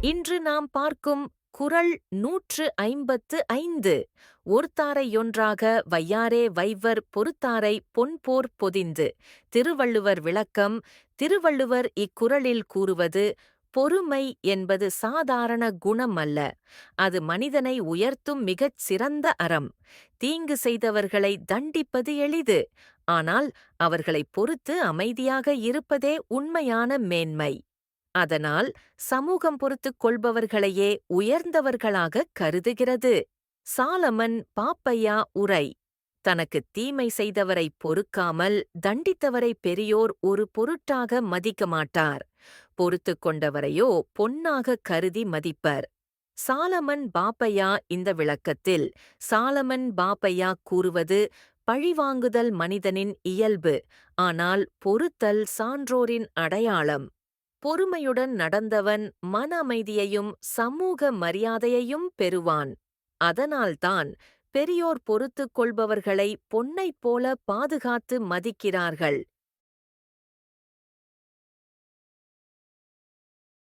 இன்று நாம் பார்க்கும் குறள் 155. ஒர்த்தாரையொன்றாக வையாரே வைவர் பொறுத்தாரை பொன்போர் பொதிந்து. திருவள்ளுவர் விளக்கம். திருவள்ளுவர் இக்குறளில் கூறுவது, பொறுமை என்பது சாதாரண குணம் அல்ல. அது மனிதனை உயர்த்தும் மிகச் சிறந்த அறம். தீங்கு செய்தவர்களை தண்டிப்பது எளிது. ஆனால் அவர்களைப் பொறுத்து அமைதியாக இருப்பதே உண்மையான மேன்மை. அதனால் சமூகம் பொறுத்துக் கொள்பவர்களையே உயர்ந்தவர்களாகக் கருதுகிறது. சாலமன் பாப்பையா உரை. தனக்குத் தீமை செய்தவரை பொறுக்காமல் தண்டித்தவரை பெரியோர் ஒரு பொருட்டாக மதிக்க மாட்டார். பொறுத்துக் கொண்டவரையோ பொன்னாகக் கருதி மதிப்பர். சாலமன் பாப்பையா இந்த விளக்கத்தில் சாலமன் பாப்பையா கூறுவது, பழிவாங்குதல் மனிதனின் இயல்பு, ஆனால் பொறுத்தல் சான்றோரின் அடையாளம். பொறுமையுடன் நடந்தவன் மன அமைதியையும் சமூக மரியாதையையும் பெறுவான். அதனால்தான் பெரியோர் பொறுத்துக் கொள்பவர்களை பொன்னைப் போல பாதுகாத்து மதிக்கிறார்கள்.